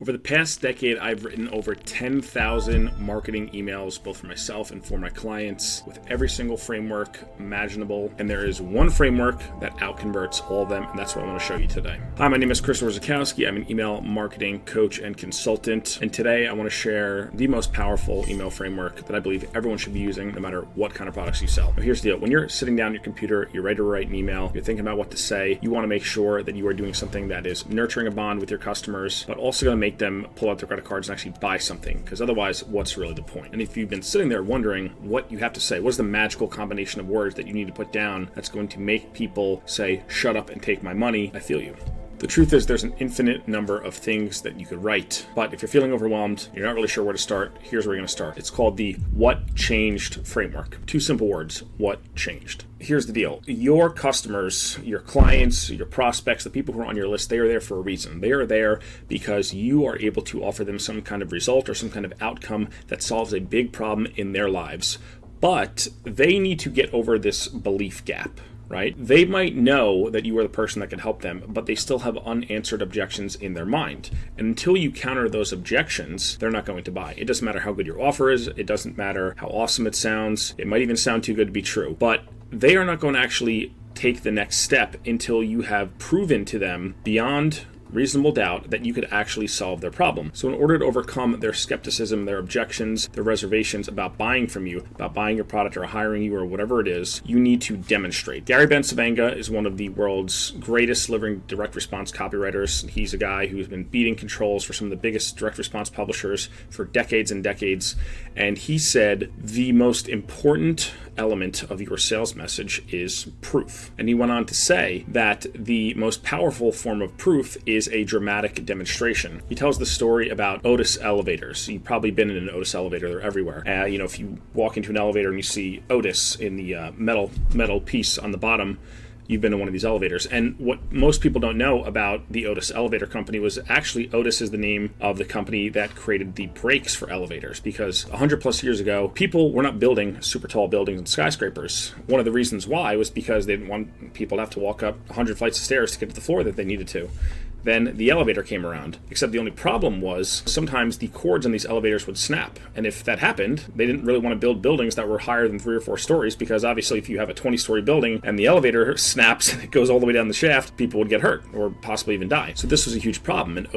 Over the past decade, I've written over 10,000 marketing emails, both for myself and for my clients, with every single framework imaginable. And there is one framework that outconverts all of them, and that's what I want to show you today. Hi, my name is Orzechowski. I'm an email marketing coach and consultant. And today I want to share the most powerful email framework that I believe everyone should be using, no matter what kind of products you sell. But here's the deal. When you're sitting down at your computer, you're ready to write an email, you're thinking about what to say, you want to make sure that you are doing something that is nurturing a bond with your customers, but also going to make them pull out their credit cards and actually buy something, because otherwise, what's really the point? And if you've been sitting there wondering what you have to say, what is the magical combination of words that you need to put down that's going to make people say, shut up and take my money, I feel you. The truth is there's an infinite number of things that you could write, but if you're feeling overwhelmed, you're not really sure where to start, here's where you're going to start. It's called the What Changed framework. Two simple words, what changed? Here's the deal. Your customers, your clients, your prospects, the people who are on your list, they are there for a reason. They are there because you are able to offer them some kind of result or some kind of outcome that solves a big problem in their lives. But they need to get over this belief gap. Right? They might know that you are the person that can help them, but they still have unanswered objections in their mind. And until you counter those objections, they're not going to buy. It doesn't matter how good your offer is. It doesn't matter how awesome it sounds. It might even sound too good to be true. But they are not going to actually take the next step until you have proven to them beyond reasonable doubt that you could actually solve their problem. So in order to overcome their skepticism, their objections, their reservations about buying from you, about buying your product or hiring you or whatever it is, you need to demonstrate. Gary Bencivenga is one of the world's greatest living direct response copywriters. He's a guy who's been beating controls for some of the biggest direct response publishers for decades and decades. And he said the most important element of your sales message is proof. And he went on to say that the most powerful form of proof is a dramatic demonstration. He tells the story about Otis elevators. You've probably been in an Otis elevator, they're everywhere. If you walk into an elevator and you see Otis in the metal piece on the bottom, you've been in one of these elevators. And what most people don't know about the Otis elevator company was actually Otis is the name of the company that created the brakes for elevators, because 100 plus years ago, people were not building super tall buildings and skyscrapers. One of the reasons why was because they didn't want people to have to walk up 100 flights of stairs to get to the floor that they needed to. Then the elevator came around, except the only problem was sometimes the cords on these elevators would snap. And if that happened, they didn't really want to build buildings that were higher than 3 or 4 stories, because obviously if you have a 20-story building and the elevator snaps, it goes all the way down the shaft, people would get hurt or possibly even die. So this was a huge problem, and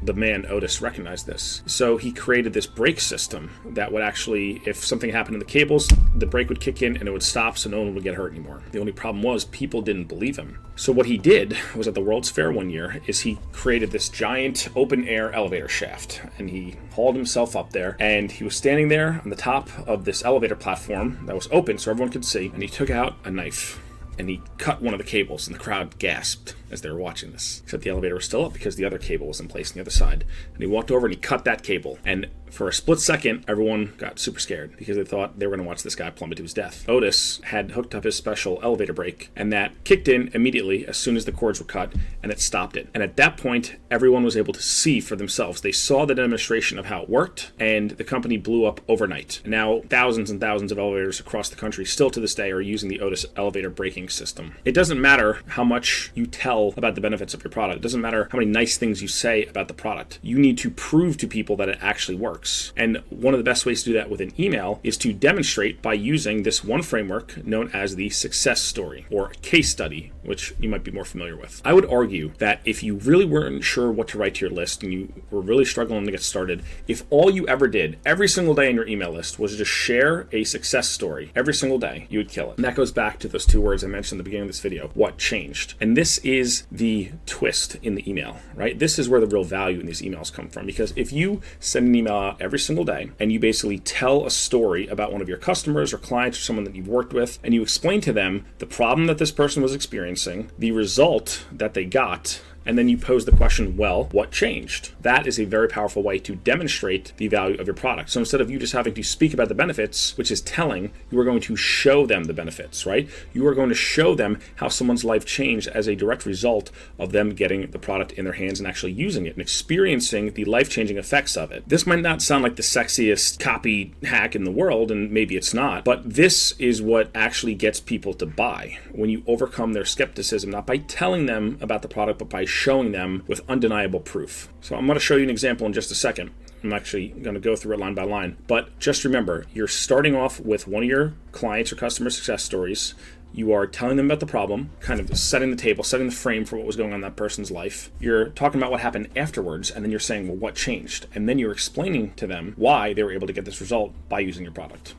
the man Otis recognized this. So he created this brake system that would actually, if something happened in the cables, the brake would kick in and it would stop so no one would get hurt anymore. The only problem was people didn't believe him. So what he did was at the World's Fair one year is he created this giant open air elevator shaft, and he hauled himself up there, and he was standing there on the top of this elevator platform that was open so everyone could see, and he took out a knife and he cut one of the cables, and the crowd gasped as they were watching this. Except the elevator was still up because the other cable was in place on the other side. And he walked over and he cut that cable. And for a split second, everyone got super scared because they thought they were going to watch this guy plummet to his death. Otis had hooked up his special elevator brake, and that kicked in immediately as soon as the cords were cut, and it stopped it. And at that point, everyone was able to see for themselves. They saw the demonstration of how it worked, and the company blew up overnight. And now thousands and thousands of elevators across the country still to this day are using the Otis elevator braking system. It doesn't matter how much you tell about the benefits of your product. It doesn't matter how many nice things you say about the product. You need to prove to people that it actually works. And one of the best ways to do that with an email is to demonstrate by using this one framework known as the success story or case study, which you might be more familiar with. I would argue that if you really weren't sure what to write to your list and you were really struggling to get started, if all you ever did every single day in your email list was just share a success story every single day, you would kill it. And that goes back to those 2 words I mentioned at the beginning of this video, what changed. And this is the twist in the email, right? This is where the real value in these emails come from, because if you send an email out every single day and you basically tell a story about one of your customers or clients or someone that you've worked with, and you explain to them the problem that this person was experiencing, the result that they got, and then you pose the question, well, what changed? That is a very powerful way to demonstrate the value of your product. So instead of you just having to speak about the benefits, which is telling, you are going to show them the benefits, right? You are going to show them how someone's life changed as a direct result of them getting the product in their hands and actually using it and experiencing the life-changing effects of it. This might not sound like the sexiest copy hack in the world, and maybe it's not, but this is what actually gets people to buy when you overcome their skepticism, not by telling them about the product, but by showing them with undeniable proof. So I'm going to show you an example in just a second. I'm actually going to go through it line by line. But just remember, you're starting off with one of your clients or customer success stories. You are telling them about the problem, kind of setting the table, setting the frame for what was going on in that person's life. You're talking about what happened afterwards, and then you're saying, well, what changed? And then you're explaining to them why they were able to get this result by using your product.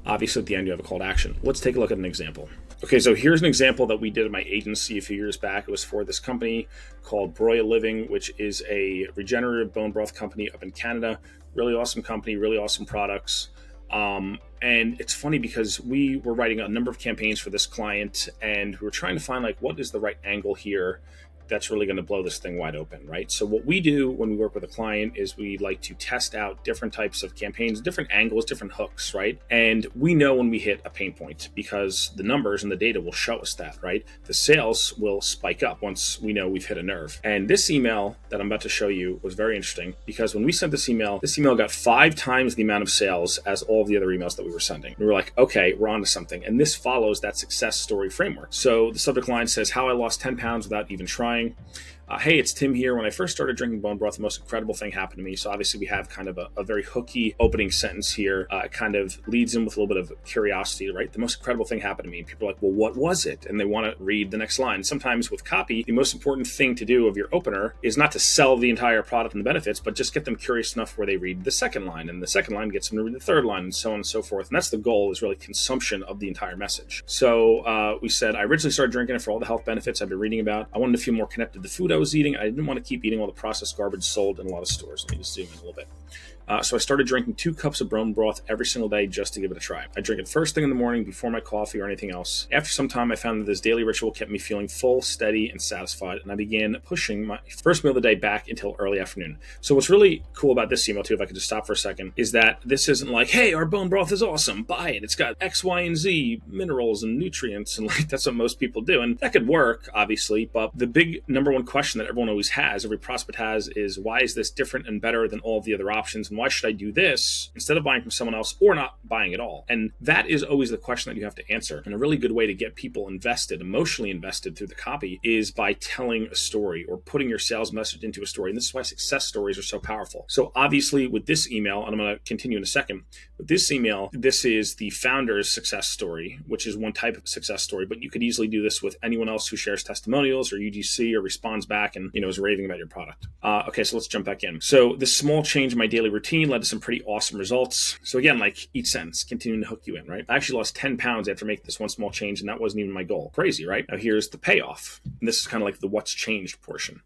Obviously, at the end, you have a call to action. Let's take a look at an example. Okay, so here's an example that we did at my agency a few years back. It was for this company called Broya Living, which is a regenerative bone broth company up in Canada. Really awesome company, really awesome products. And it's funny because we were writing a number of campaigns for this client, and we were trying to find what is the right angle here that's really going to blow this thing wide open, right? So what we do when we work with a client is we like to test out different types of campaigns, different angles, different hooks, right? And we know when we hit a pain point because the numbers and the data will show us that, right? The sales will spike up once we know we've hit a nerve. And this email that I'm about to show you was very interesting because when we sent this email got 5 times the amount of sales as all of the other emails that we were sending. We were like, okay, we're on to something. And this follows that success story framework. So the subject line says, how I lost 10 pounds without even trying. Hey, it's Tim here. When I first started drinking bone broth, the most incredible thing happened to me. So obviously we have kind of a very hooky opening sentence here. It kind of leads in with a little bit of curiosity, right? The most incredible thing happened to me. People are like, well, what was it? And they want to read the next line. Sometimes with copy, the most important thing to do of your opener is not to sell the entire product and the benefits, but just get them curious enough where they read the second line, and the second line gets them to read the third line, and so on and so forth. And that's the goal, is really consumption of the entire message. So we said, I originally started drinking it for all the health benefits I've been reading about. I wanted to feel more connected to the food I was eating. I didn't want to keep eating all the processed garbage sold in a lot of stores. Let me just zoom in a little bit. So I started drinking 2 cups of bone broth every single day just to give it a try. I drink it first thing in the morning before my coffee or anything else. After some time, I found that this daily ritual kept me feeling full, steady, and satisfied, and I began pushing my first meal of the day back until early afternoon. So what's really cool about this email, too, if I could just stop for a second, is that this isn't like, hey, our bone broth is awesome, buy it. It's got X, Y, and Z minerals and nutrients, and that's what most people do. And that could work, obviously, but the big number one question that everyone always has, every prospect has, is why is this different and better than all of the other options, and why should I do this instead of buying from someone else or not buying at all? And that is always the question that you have to answer. And a really good way to get people invested, emotionally invested through the copy, is by telling a story or putting your sales message into a story. And this is why success stories are so powerful. So obviously with this email, and I'm going to continue in a second, with this email, this is the founder's success story, which is one type of success story, but you could easily do this with anyone else who shares testimonials or UGC or responds back and is raving about your product. Okay, so let's jump back in. So this small change in my daily routine led to some pretty awesome results. So again, like each sentence, continuing to hook you in, right? I actually lost 10 pounds after making this one small change, and that wasn't even my goal. Crazy, right? Now here's the payoff. And this is kind of like the what's changed portion.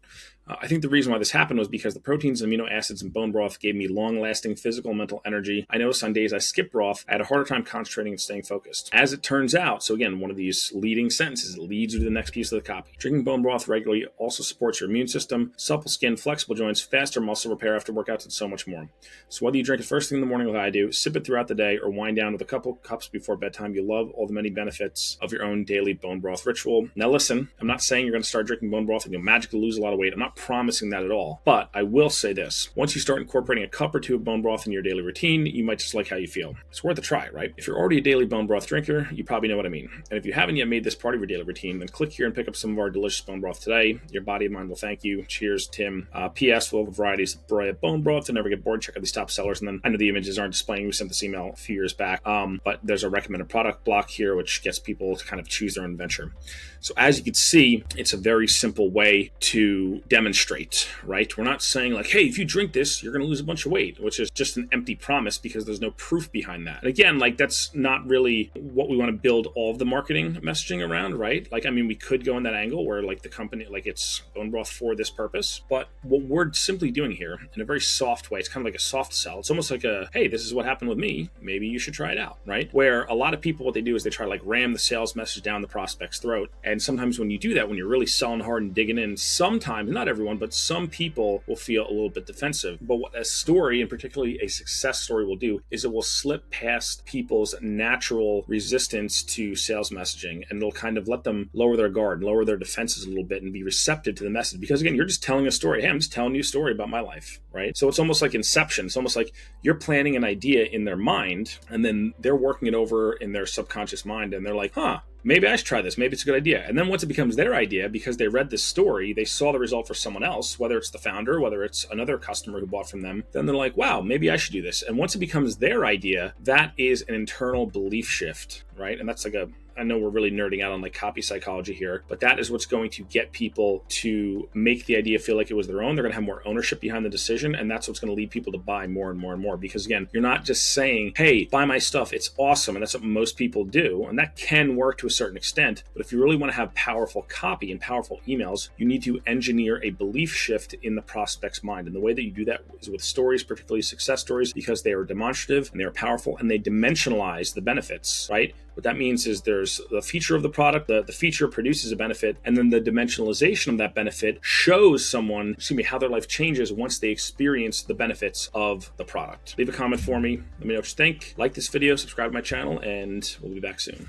I think the reason why this happened was because the proteins and amino acids in bone broth gave me long-lasting physical and mental energy. I noticed on days I skipped broth, I had a harder time concentrating and staying focused. As it turns out, so again, one of these leading sentences leads you to the next piece of the copy. Drinking bone broth regularly also supports your immune system, supple skin, flexible joints, faster muscle repair after workouts, and so much more. So whether you drink it first thing in the morning like I do, sip it throughout the day, or wind down with a couple cups before bedtime, you'll love all the many benefits of your own daily bone broth ritual. Now listen, I'm not saying you're going to start drinking bone broth and you'll magically lose a lot of weight. I'm not promising that at all. But I will say this. Once you start incorporating a cup or two of bone broth in your daily routine, you might just like how you feel. It's worth a try, right? If you're already a daily bone broth drinker, you probably know what I mean. And if you haven't yet made this part of your daily routine, then click here and pick up some of our delicious bone broth today. Your body and mind will thank you. Cheers, Tim. P.S. We'll have varieties of Broya bone broth to never get bored. Check out these top sellers. And then I know the images aren't displaying. We sent this email a few years back. But there's a recommended product block here, which gets people to kind of choose their own venture. So as you can see, it's a very simple way to demonstrate, right? We're not saying like, hey, if you drink this, you're going to lose a bunch of weight, which is just an empty promise because there's no proof behind that. And again, like that's not really what we want to build all of the marketing messaging around, right? Like, I mean, we could go in that angle where like the company, like it's bone broth for this purpose, but what we're simply doing here in a very soft way, it's kind of like a soft sell. It's almost like a, hey, this is what happened with me. Maybe you should try it out, right? Where a lot of people, what they do is they try to like ram the sales message down the prospect's throat. And sometimes when you do that, when you're really selling hard and digging in, sometimes, not everyone, but some people will feel a little bit defensive. But what a story, and particularly a success story, will do is it will slip past people's natural resistance to sales messaging, and it'll kind of let them lower their guard, lower their defenses a little bit, and be receptive to the message. Because again, you're just telling a story. Hey, I'm just telling you a story about my life, right? So it's almost like Inception. It's almost like you're planning an idea in their mind, and then they're working it over in their subconscious mind, and they're like, huh, maybe I should try this. Maybe it's a good idea. And then once it becomes their idea, because they read this story, they saw the result for someone else, whether it's the founder, whether it's another customer who bought from them, then they're like, wow, maybe I should do this. And once it becomes their idea, that is an internal belief shift, right? And that's like I know we're really nerding out on like copy psychology here, but that is what's going to get people to make the idea feel like it was their own. They're going to have more ownership behind the decision. And that's what's going to lead people to buy more and more and more. Because again, you're not just saying, hey, buy my stuff, it's awesome. And that's what most people do. And that can work to a certain extent. But if you really want to have powerful copy and powerful emails, you need to engineer a belief shift in the prospect's mind. And the way that you do that is with stories, particularly success stories, because they are demonstrative and they are powerful and they dimensionalize the benefits, right? What that means is there's the feature of the product, the feature produces a benefit, and then the dimensionalization of that benefit shows someone, how their life changes once they experience the benefits of the product. Leave a comment for me. Let me know what you think. Like this video, subscribe to my channel, and we'll be back soon.